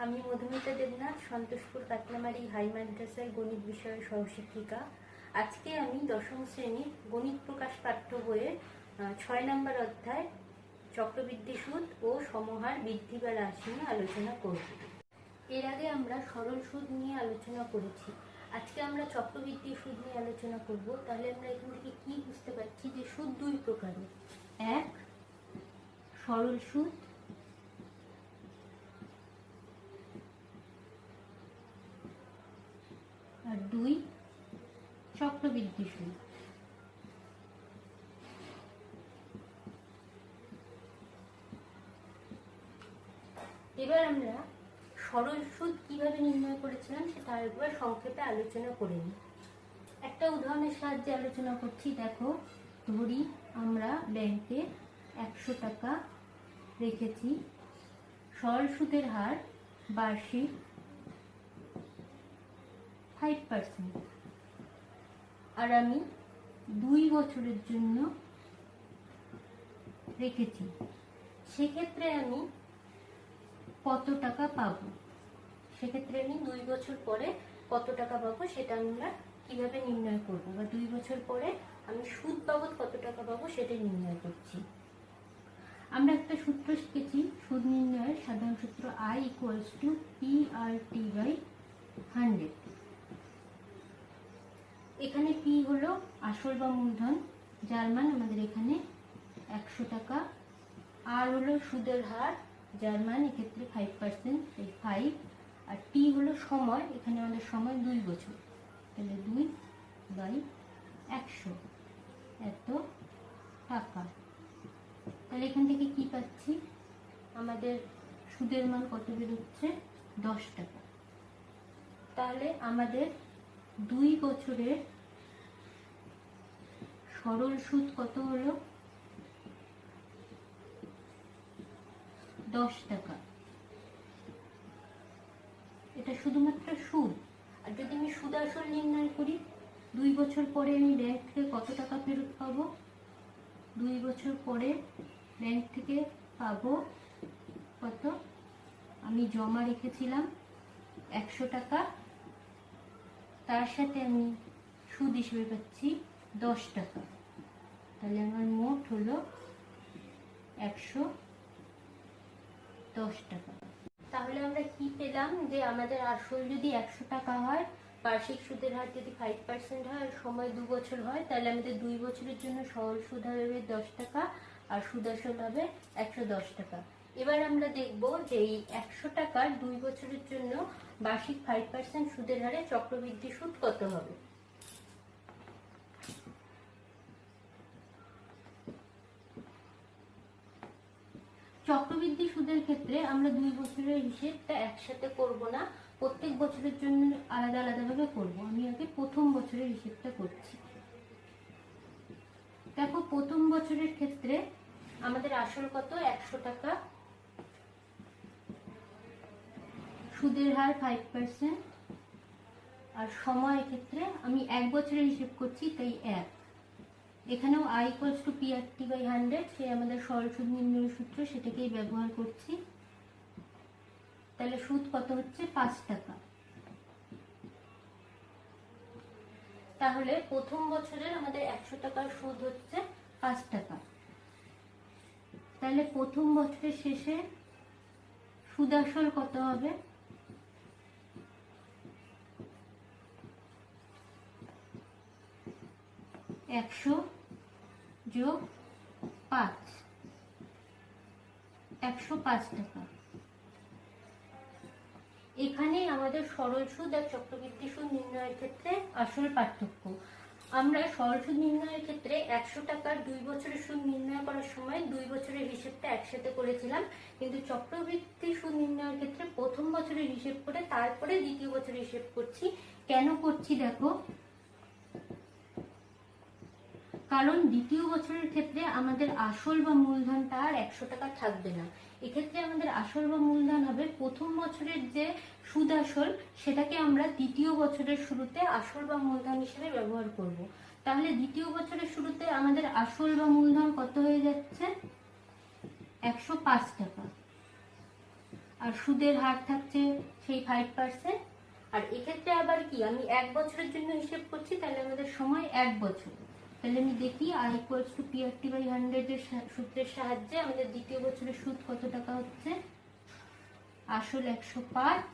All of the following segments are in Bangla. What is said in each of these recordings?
আমি মধুমিতা দেবনাথ, সন্তোষপুর কাতলামারি হাই মাদ্রাসার গণিত বিষয়ের সহশিক্ষিকা। আজকে আমি দশম শ্রেণীর গণিত প্রকাশ পাঠ্য বইয়ের ৬ নম্বর অধ্যায় চক্রবৃদ্ধি সুদ ও সমহার বৃদ্ধি বা হ্রাস নিয়ে আলোচনা করব। এর আগে আমরা সরল সুদ নিয়ে আলোচনা করেছি। আজকে আমরা চক্রবৃদ্ধি সুদ নিয়ে আলোচনা করব। তাহলে আমরা এখান থেকে কি বুঝতে পারছি যে সুদ দুই প্রকারের, এক সরল সুদ আর দুই চক্রবৃদ্ধি সুদ। এবার আমরা সরল সুদ কিভাবে নির্ণয় করেছিলাম সেটা আরেকবার সংক্ষেপে আলোচনা করে নিই। একটা উদাহরণের সাহায্যে আলোচনা করছি। দেখো, ধরি আমরা ব্যাংকে 100 টাকা রেখেছি। সরল সুদের হার বার্ষিক 5%, আর আমি 2 বছরের জন্য রেখেছি। সেক্ষেত্রে আমি কত টাকা পাবো? সেক্ষেত্রে আমি 2 বছর পরে কত টাকা পাবো সেটা আমরা কিভাবে নির্ণয় করবো, বা 2 বছর পরে আমি সুদ বাবদ কত টাকা পাবো সেটা নির্ণয় করছি। আমরা একটা সূত্র শিখেছি সুদ নির্ণয়ের, সাধারণ সূত্র I = PRT/100। এখানে P হলো আসল বা মূলধন, যার মান আমাদের এখানে 100 টাকা। R হলো সুদের হার, যার মান এক্ষেত্রে 5%, এই 5। আর T হলো সময়, এখানে আমাদের সময় 2 বছর, তাহলে 2/100 এত টাকা। তাহলে এখান থেকে কি পাচ্ছি? আমাদের সুদের মান কত বেরোচ্ছে? 10 টাকা। তাহলে আমাদের 2 বছরের সরল সুদ কত হলো? 10 টাকা। এটা শুধুমাত্র সুদ। আর যদি আমি সুদ আসল নির্ণয় করি, 2 বছর পরে আমি ব্যাংক থেকে কত টাকা ফেরত পাবো? 2 বছর পরে ব্যাংক থেকে পাবো কত? আমি জমা রেখেছিলাম 100 টাকা, তার সাথে আমি সুদ হিসেবে পাচ্ছি 10 টাকা। তাহলে আমার মোট হলো 110 টাকা। তাহলে আমরা কি পেলাম? যে আমাদের আসল যদি 100 টাকা হয়, বার্ষিক সুদের হার যদি 5% হয়, আর সময় 2 বছর হয়, তাহলে আমাদের 2 বছরের জন্য সরল সুদ হবে 10 টাকা, আর সুদ আসল হবে 110 টাকা। এবার আমরা দেখব যে এই 100 টাকার 2 বছরের জন্য বার্ষিক 5% সুদের হারে চক্রবৃদ্ধি সুদ কত হবে। চক্রবৃদ্ধি সুদের ক্ষেত্রে আমরা 2 বছরের হিসেবটা একসাথে করব না, প্রত্যেক বছরের জন্য আলাদা আলাদাভাবে করব। আমি আগে প্রথম বছরের হিসেবটা করছি। দেখো, প্রথম বছরের ক্ষেত্রে আমাদের আসল কত? 100 টাকা, সুদের হার 5%, আর সময় ক্ষেত্রে আমি 1 বছরের হিসেব করছি, তাই 1। এখানেও I = PRT/100, সে আমাদের সরল সুদ নির্ণয়ের সূত্র, সেটাকেই ব্যবহার করছি। তাহলে সুদ কত হচ্ছে? 5 টাকা। তাহলে প্রথম বছরের আমাদের 100 টাকার সুদ হচ্ছে 5 টাকা। তাহলে প্রথম বছরের শেষে সুদ আসল কত হবে? 100 যোগ 5, 105 টাকা। এখানে আমাদের সরল সুদ আর চক্রবৃদ্ধি সুদ নির্ণয়ের ক্ষেত্রে আসল পার্থক্য। আমরা সরল সুদ নির্ণয়ের ক্ষেত্রে 100 টাকার 2 বছরের সুদ নির্ণয় করার সময় 2 বছরের হিসেবটা একসাথে করেছিলাম, কিন্তু চক্রবৃদ্ধি সুদ নির্ণয়ের ক্ষেত্রে প্রথম বছরের হিসেব করে তারপরে দ্বিতীয় বছরের হিসেব করছি। কেন করছি দেখো, কারণ দ্বিতীয় বছরের ক্ষেত্রে আমাদের আসল বা মূলধনটা আর 100 টাকা থাকবে না। এক্ষেত্রে আমাদের আসল বা মূলধন হবে প্রথম বছরের যে সুদ আসল, সেটাকে আমরা দ্বিতীয় বছরের শুরুতে আসল বা মূলধন হিসেবে ব্যবহার করব। তাহলে দ্বিতীয় বছরের শুরুতে আমাদের আসল বা মূলধন কত হয়ে যাচ্ছে? 105 টাকা। আর সুদের হার থাকছে সেই 5%। আর এক্ষেত্রে আবার কি, আমি 1 বছরের জন্য হিসেব করছি, তাহলে আমাদের সময় 1 বছর। তাহলে আমি দেখি I ইকুয়ালস টু PRT/100 এর সূত্রের সাহায্যে আমাদের দ্বিতীয় বছরের সুদ কত টাকা হচ্ছে। আসল 105,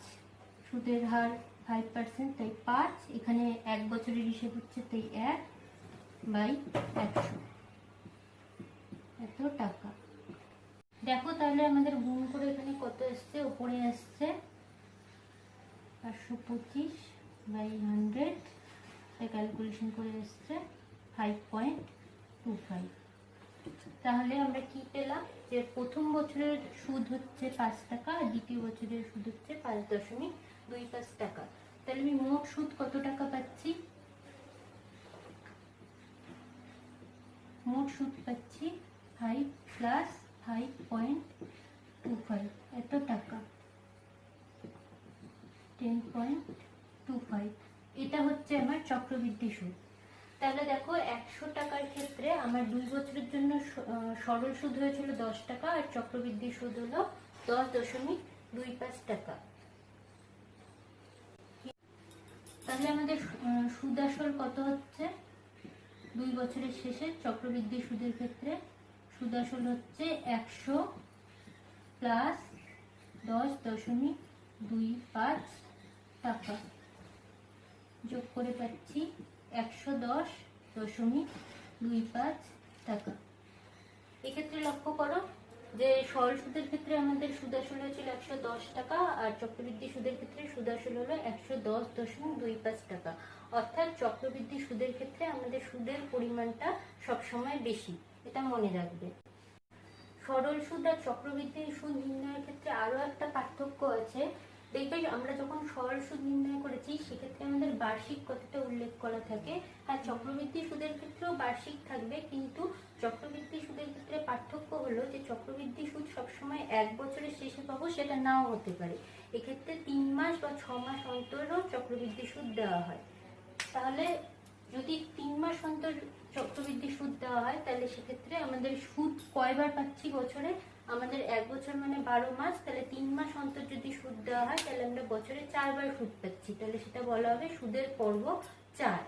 সুদের হার 5%, তাই 5, এখানে 1 বছরের হিসেব হচ্ছে, তাই 1/100, এত টাকা। দেখো তাহলে আমাদের গুণ করে এখানে কত আসছে, উপরে আসছে 525/100, ক্যালকুলেশন করে আসছে 5.25। তাহলে আমরা কি পেলাম, যে প্রথম বছরের সুদ হচ্ছে 5 টাকা আর দ্বিতীয় বছরের সুদ হচ্ছে 5.25 টাকা। তাহলে আমি মোট সুদ কত টাকা পাচ্ছি, মোট সুদ পাচ্ছি 5 প্লাস 5.25, এত টাকা, 10.25। এটা হচ্ছে আমার চক্রবৃদ্ধি সুদ। তাহলে দেখো 100 টাকার ক্ষেত্রে আমার 2 বছরের জন্য সরল সুদ হয়েছিল 10 টাকা আর চক্রবৃদ্ধি সুদ হলো 10.25 টাকা। তাহলে আমাদের সুদ আসল কত হচ্ছে 2 বছরের শেষে চক্রবৃদ্ধি সুদের ক্ষেত্রে, সুদ আসল হচ্ছে 100 প্লাস 10.25 টাকা, যোগ করে পাচ্ছি 110.25 টাকা। এক্ষেত্রে লক্ষ্য করো যে সরল সুদের ক্ষেত্রে আমাদের সুদ আসল হয়েছিল 110 টাকা আর চক্রবৃদ্ধি সুদের ক্ষেত্রে সুদ আসল হলো 110.25 টাকা। অর্থাৎ চক্রবৃদ্ধি সুদের ক্ষেত্রে আমাদের সুদের পরিমাণটা সবসময় বেশি, এটা মনে রাখবে। সরল সুদ আর চক্রবৃদ্ধি সুদ নির্ণয়ের ক্ষেত্রে আরো একটা পার্থক্য আছে। দেখবে আমরা যখন সরল সুদ নির্ণয় করেছি সেক্ষেত্রে আমাদের বার্ষিক কতটা উল্লেখ করা থাকে, আর চক্রবৃদ্ধি সুদের ক্ষেত্রেও বার্ষিক থাকবে, কিন্তু চক্রবৃদ্ধি সুদের ক্ষেত্রে পার্থক্য হলো যে চক্রবৃদ্ধি সুদ সবসময় 1 বছরের শেষে পাবো, সেটা নাও হতে পারে। এক্ষেত্রে 3 মাস বা 6 মাস অন্তরও চক্রবৃদ্ধি সুদ দেওয়া হয়। তাহলে যদি 3 মাস অন্তর চক্রবৃদ্ধি সুদ দেওয়া হয় তাহলে সেক্ষেত্রে আমাদের সুদ কয়বার পাচ্ছি বছরে, আমাদের 1 বছর মানে 12 মাস, তাহলে 3 মাস অন্তর যদি সুদ দেওয়া হয় তাহলে আমরা বছরে 4 বার সুদ পাচ্ছি, তাহলে সেটা বলা হবে সুদের পর্ব 4।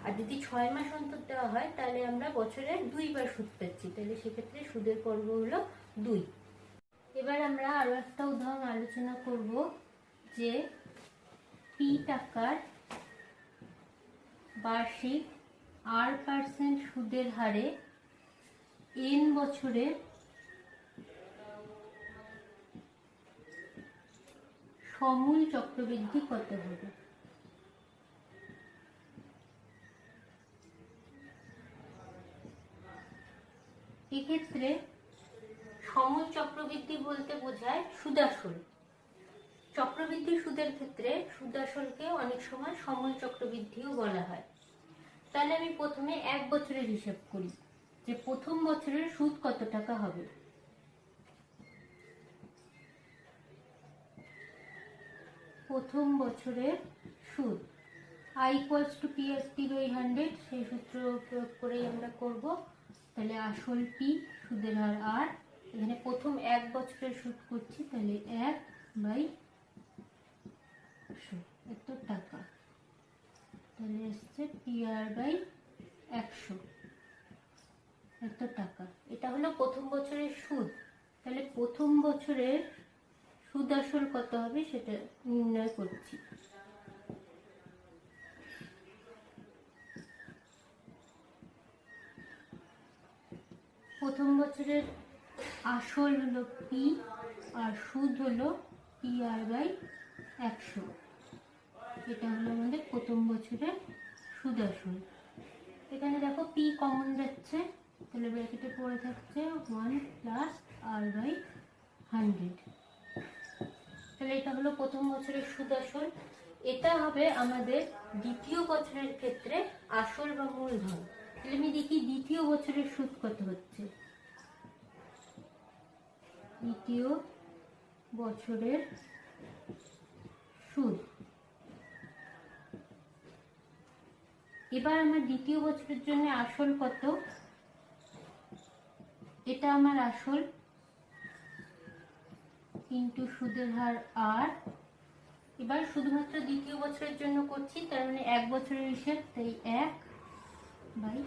আর যদি 6 মাস অন্তর দেওয়া হয় তাহলে আমরা বছরে 2 বার সুদ পাচ্ছি, তাহলে সেক্ষেত্রে সুদের পর্ব হলো 2। এবার আমরা আরো একটা উদাহরণ আলোচনা করব, যে P টাকার বার্ষিক R% সুদের হারে N বছরের সমূল চক্রবৃদ্ধি কত হবে। এক্ষেত্রে সমূল চক্রবৃদ্ধি বলতে বোঝায় সুদাসল। চক্রবৃদ্ধি সুদের ক্ষেত্রে সুদাসলকে অনেক সময় সমূল চক্রবৃদ্ধিও বলা হয়। তাহলে আমি প্রথমে 1 বছরের হিসাব করি, যে প্রথম বছরের সুদ কত টাকা হবে। প্রথম বছরের সুদ I ইকুয়ালস টু PRT/100, সেই সূত্র প্রয়োগ করেই আমরা করব। তাহলে আসল P, সুদের হার R, এখানে প্রথম 1 বছরের সুদ করছি, তাহলে 1/100, এত টাকা। তাহলে আসছে PR/100, এত টাকা। এটা হলো প্রথম বছরের সুদ। তাহলে প্রথম বছরের সুদ আসল কত হবে সেটা নির্ণয় করছি। প্রথম বছরের আসল হলো P আর সুদ হলো PR/100, এটা হলো আমাদের প্রথম বছরের সুদ আসল। এখানে দেখো P কমন যাচ্ছে, তাহলে ব্র্যাকেটে পড়ে থাকছে 1 প্লাস R/100। তাহলে এটা হলো প্রথম বছরের সুদ আসল। এটা হবে আমাদের দ্বিতীয় বছরের ক্ষেত্রে আসল বা মূলধন। তাহলে আমি দেখি দ্বিতীয় বছরের সুদ কত হচ্ছে। দ্বিতীয় বছরের সুদ, এবার আমার দ্বিতীয় বছরের জন্য আসল কত, এটা আমার আসল ইন্টু সুদের হার আর। এবার শুধুমাত্র দ্বিতীয় বছরের জন্য করছি, তার মানে 1 বছরের হিসেব, তাই 1/100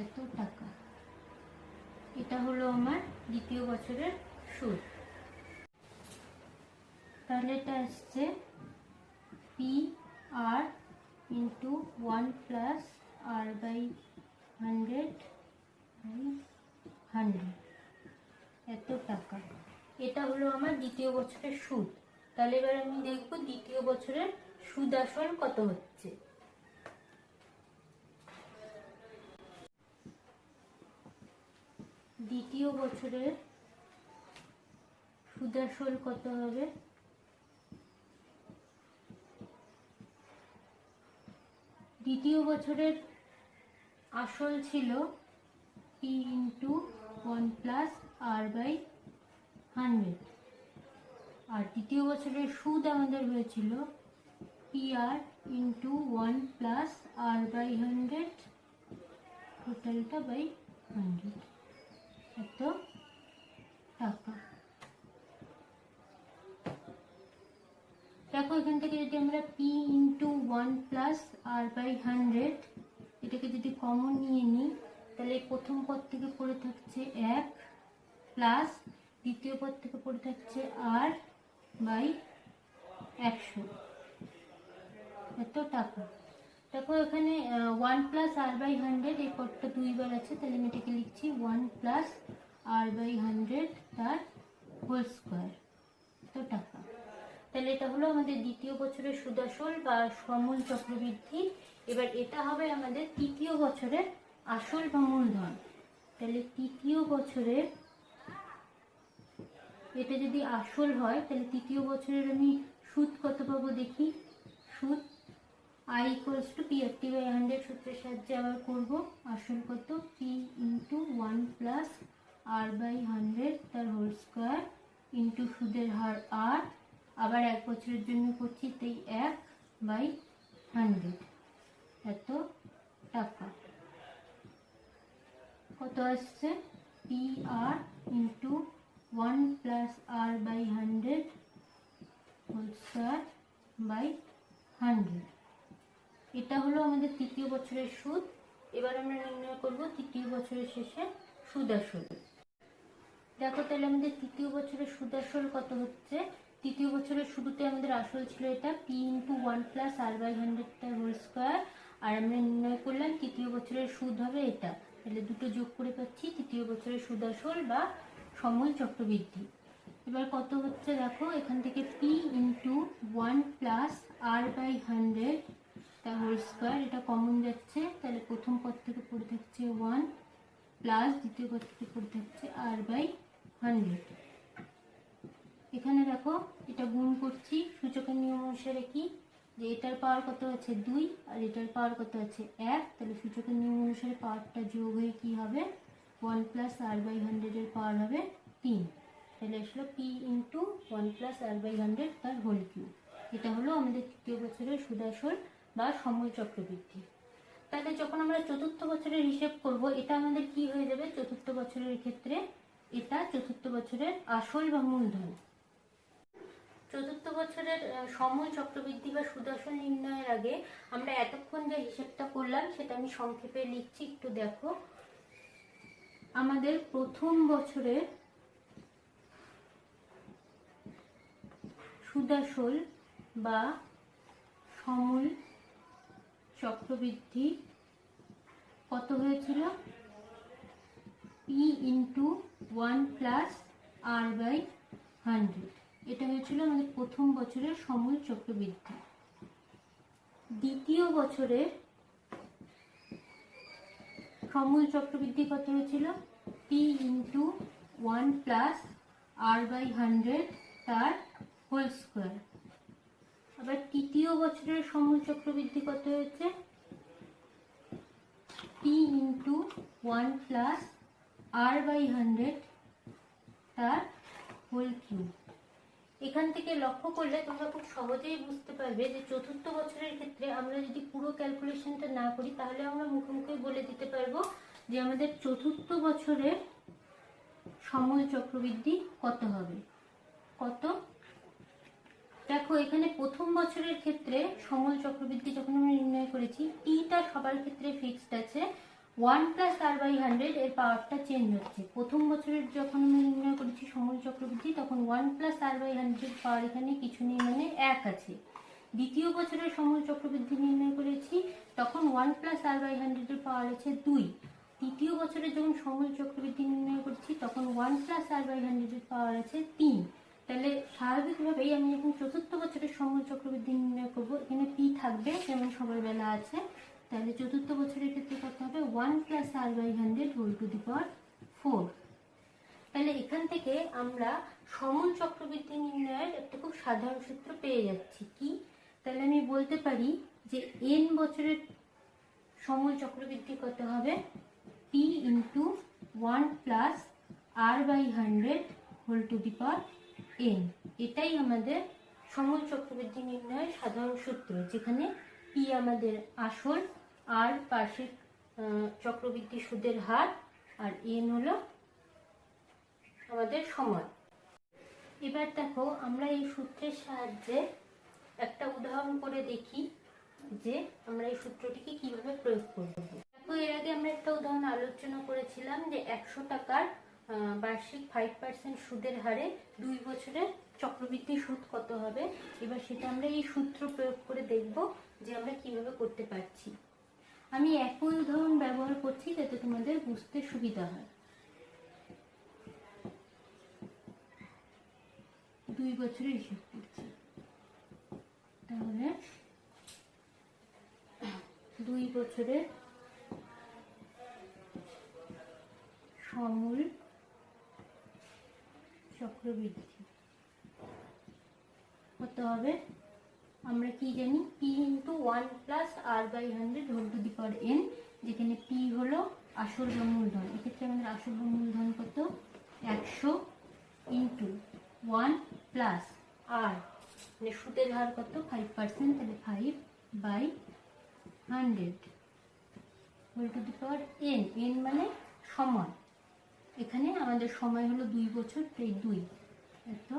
এত টাকা। এটা হলো আমার দ্বিতীয় বছরের সুদ। তাহলে এটা আসছে P R into 1 plus R by 100 এত টাকা। এটা হলো আমার দ্বিতীয় বছরের সুদ। তাহলে এবার আমি দেখব দ্বিতীয় বছরের সুদ আসল কত হচ্ছে। দ্বিতীয় বছরের সুদ আসল কত হবে? দ্বিতীয় বছরের আসল ছিল P into 1 plus R by 100, আর দ্বিতীয় বছরের সুদ আমাদের হয়েছিল P R into 1 plus R by 100 টোটালটা বাই 100 এত টাকা। দেখো এখান থেকে যদি আমরা P into 1 plus R by 100 এটাকে যদি কমন নিয়ে নিই, তাহলে প্রথম পদ থেকে পড়ে থাকছে 1 প্লাস দ্বিতীয় পদ থেকে পড়ে থাকছে আর বাই 100 এত টাকা। দেখো এখানে 1 প্লাস আর বাই 100 এই পদটা দুইবার আছে, তাহলে আমি এটাকে লিখছি 1 প্লাস আর বাই 100 তার হোল স্কোয়ার এত টাকা। তাহলে এটা হলো আমাদের দ্বিতীয় বছরের সুদ আসল বা সমূল চক্রবৃদ্ধি। এবার এটা হবে আমাদের তৃতীয় বছরের আসল বা মূলধন। তাহলে তৃতীয় বছরের এটা যদি আসল হয়, তাহলে তৃতীয় বছরের আমি সুদ কত পাবো দেখি। সুদ I equals to P R T by 100 সূত্রের সাহায্যে আবার করব। আসল কত? P into 1 plus R by 100 তার হোল স্কোয়ার ইন্টু সুদের হার আর, আবার 1 বছরের জন্য করছি, তাই 1/100 এত টাকা। কত আসছে? P R into 1 plus R by 100 whole square by 100। এটা হলো আমাদের তৃতীয় বছরের সুদ। এবার আমরা নির্ণয় করব তৃতীয় বছরের শেষে সুদ আসল। দেখো তাহলে আমাদের তৃতীয় বছরের সুদ আসল কত হচ্ছে। তৃতীয় বছরের শুরুতে আমাদের আসল ছিল এটা P into 1 plus R by 100 তার হোল স্কোয়ার, আর আমরা নির্ণয় করলাম তৃতীয় বছরের সুদ হবে এটা। তাহলে দুটো যোগ করে পাচ্ছি তৃতীয় বছরের সুদ আসল বা সমূল চক্রবৃদ্ধি। এবার কত হচ্ছে দেখো, এখান থেকে P into 1 plus R by 100 তার হোল স্কোয়ার, এটা কমন যাচ্ছে, তাহলে প্রথম পদ থেকে পড়ে থাকছে 1 প্লাস দ্বিতীয় পদ থেকে পড়ে থাকছে আর বাই 100। এখানে দেখো এটা গুণ করছি সূচকের নিয়ম অনুসারে, কি যে এটার পাওয়ার কত আছে 2 আর এটার পাওয়ার কত আছে 1, তাহলে সূচকের নিয়ম অনুসারে পাওয়ারটা যোগ হয়ে কি হবে 1 প্লাস আর বাই 100 এর পাওয়ার হবে 3। তাহলে আসলে P into 1 plus R by 100 তার হোল কিউব। এটা হলো আমাদের তৃতীয় বছরের সুদ আসল বা সমূল চক্রবৃদ্ধি। তাহলে যখন আমরা চতুর্থ বছরের হিসেব করব, এটা আমাদের কি হয়ে যাবে চতুর্থ বছরের ক্ষেত্রে, এটা চতুর্থ বছরের আসল বা মূলধন। চতুর্থ বছরের সমূল চক্রবৃদ্ধি বা সুদ আসল নির্ণয়ের আগে আমরা এতক্ষণ যে হিসেবটা করলাম সেটা আমি সংক্ষেপে লিখছি, একটু দেখো। আমাদের প্রথম বছরের সুদ আসল বা সমূল চক্রবৃদ্ধি কত হয়েছিল? P into 1 plus R by 100, এটা হয়েছিল আমাদের প্রথম বছরের সমূল চক্রবৃদ্ধি। দ্বিতীয় বছরের সমূল চক্রবৃদ্ধি কত হয়েছিল? P into 1 plus R by 100 তার হোল স্কোয়ার। আবার তৃতীয় বছরের সমূল চক্রবৃদ্ধি কত হয়েছে? P into 1 plus R by 100 তার হোল কিউব। এখান থেকে লক্ষ্য করলে তোমরা খুব সহজেই বুঝতে পারবে যে চতুর্থ বছরের ক্ষেত্রে আমরা যদি পুরো ক্যালকুলেশনটা না করি, তাহলে আমরা মুখে মুখে বলে দিতে পারবো যে আমাদের চতুর্থ বছরের সময় চক্রবৃদ্ধি কত হবে। কত, দেখো এখানে প্রথম বছরের ক্ষেত্রে সময় চক্রবৃদ্ধি যখন আমরা নির্ণয় করেছি, টিটা সবার ক্ষেত্রে ফিক্সড আছে, 1 প্লাস r/100 এর পাওয়ারটা চেঞ্জ হচ্ছে। প্রথম বছরের যখন আমরা নির্ণয় করেছি সময় চক্রবৃদ্ধি, তখন 1 প্লাস r/100 পাওয়ার এখানে কিছু নেই, মানে 1 আছে। দ্বিতীয় বছরের সময় চক্রবৃদ্ধি নির্ণয় করেছি, তখন 1 প্লাস r/100 এর পাওয়ার আছে 2। তৃতীয় বছরে যখন সময় চক্রবৃদ্ধি নির্ণয় করছি, তখন 1 প্লাস r/100 এর পাওয়ার আছে 3। তাহলে স্বাভাবিকভাবেই আমি যখন চতুর্থ বছরের সময় চক্রবৃদ্ধি নির্ণয় করবো, এখানে পি থাকবে যেমন সবার বেলা আছে। তাহলে চতুর্থ বছরের ক্ষেত্রে কত হবে, 1 plus r/100 whole to the power 4। তাহলে এখান থেকে আমরা সময় চক্রবৃদ্ধি নির্ণয়ের একটা খুব সাধারণ সূত্র পেয়ে যাচ্ছি। কি, তাহলে আমি বলতে পারি যে n বছরের সময় চক্রবৃদ্ধি কত হবে, p into 1 plus r/100 whole to the power n। এটাই আমাদের সময় চক্রবৃদ্ধি নির্ণয়ের সাধারণ সূত্র, যেখানে p আমাদের আসল, আর বার্ষিক চক্রবৃদ্ধি সুদের হার, আর n হলো আমাদের সময়। এবার দেখো আমরা এই সূত্রের সাহায্যে একটা উদাহরণ করে দেখি যে আমরা এই সূত্রটিকে কিভাবে প্রয়োগ করব। দেখো এর আগে আমরা একটা উদাহরণ আলোচনা করেছিলাম যে 100 টাকার বার্ষিক 5% সুদের হারে 2 বছরের চক্রবৃদ্ধি সুদ কত হবে। এবার সেটা আমরা এই সূত্র প্রয়োগ করে দেখব যে আমরা কিভাবে করতে পারছি। আমি একই উদাহরণ ব্যবহার করছি যাতে তোমাদের বুঝতে সুবিধা হয়। 2 বছরের হিসাব করছি, তাহলে 2 বছরের সমূল চক্রবৃদ্ধি কত হবে, আমরা কি জানি, p into 1 plus r/100 whole to the power n, যেখানে p হলো আসল বা মূলধন। এক্ষেত্রে আমাদের আসল বা মূলধন কত, 100 ইন্টু 1 প্লাস r, মানে সুদের হার কত 5%, তাহলে 5/100 whole to the power n। n মানে সময়, এখানে আমাদের সময় হলো 2 বছর, তাই 2 এত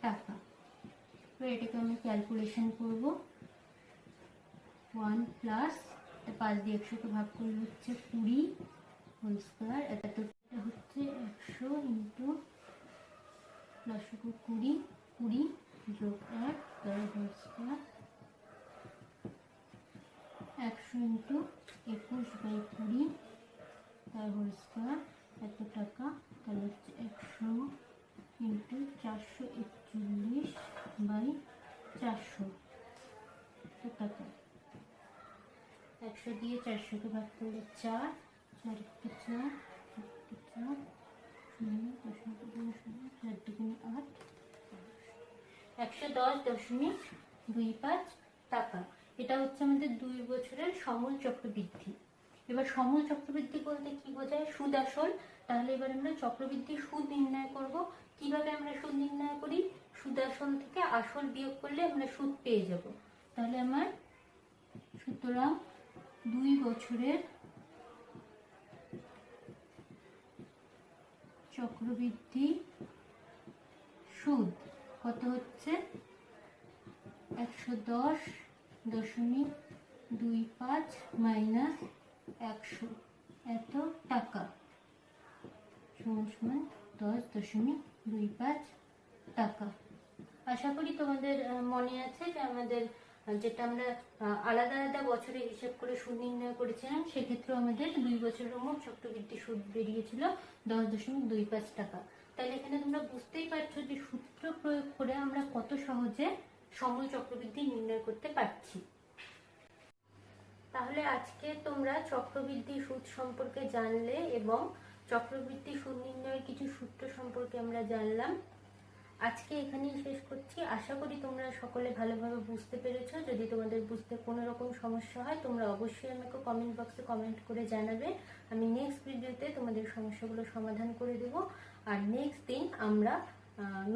টাকা। তো এটাকে আমি ক্যালকুলেশন করব, 1 প্লাস 5 দিয়ে 100কে ভাগ করলে হচ্ছে 20 হোল স্কয়ার, এটা হচ্ছে 100 ইন্টু প্লাস 20 যোগ 1 তার হোল স্কয়ার, 100 ইন্টু 21/20 তার হোল স্কয়ার, এত টাকা। তাহলে হচ্ছে 100 ইন্টু 441/400 টাকা। 100 দিয়ে 400কে ভাগ করলে 4, 4 × 4, 4, 0, 4 2 8, 110.25 টাকা। এটা হচ্ছে আমাদের 2 বছরের সমূল চক্রবৃদ্ধি। এবার সমূল চক্রবৃদ্ধি বলতে কি বোঝায়, সুদ আসল। তাহলে এবার আমরা চক্রবৃদ্ধি সুদ নির্ণয় করব। কিভাবে আমরা সুদ নির্ণয় করি, সুদ আসল থেকে আসল বিয়োগ করলে আমরা সুদ পেয়ে যাব। তাহলে আমার সুতরাং 2 বছরের চক্রবৃদ্ধি সুদ কত হচ্ছে, 110.25 মাইনাস 100 এত টাকা, সমান 10.25 টাকা। আশা করি তোমাদের মনে আছে যে আমাদের যেটা আমরা আলাদা আলাদা বছরে হিসাব করে সুদ নির্ণয় করেছিলাম, সেক্ষেত্রে আমাদের 2 বছরের মোট চক্রবৃদ্ধি সুদ বেরিয়েছিল 10.25 টাকা। তাহলে এখানে তোমরা বুঝতেই পারছো যে সূত্র প্রয়োগ করে আমরা কত সহজে সমূল চক্রবৃদ্ধি নির্ণয় করতে পারছি। তাহলে আজকে তোমরা চক্রবৃদ্ধি সুদ সম্পর্কে জানলে এবং চক্রবৃদ্ধি সুদ নির্ণয়ের কিছু সূত্র সম্পর্কে আমরা জানলাম। আজকে এখানেই শেষ করছি। আশা করি তোমরা সকলে ভালোভাবে বুঝতে পেরেছো। যদি তোমাদের বুঝতে কোনো রকম সমস্যা হয় তোমরা অবশ্যই আমাকে কমেন্ট বক্সে কমেন্ট করে জানাবে। আমি নেক্সট ভিডিওতে তোমাদের সমস্যাগুলো সমাধান করে দেব। আর নেক্সট দিন আমরা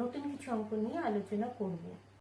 নতুন কিছু অঙ্ক নিয়ে আলোচনা করব।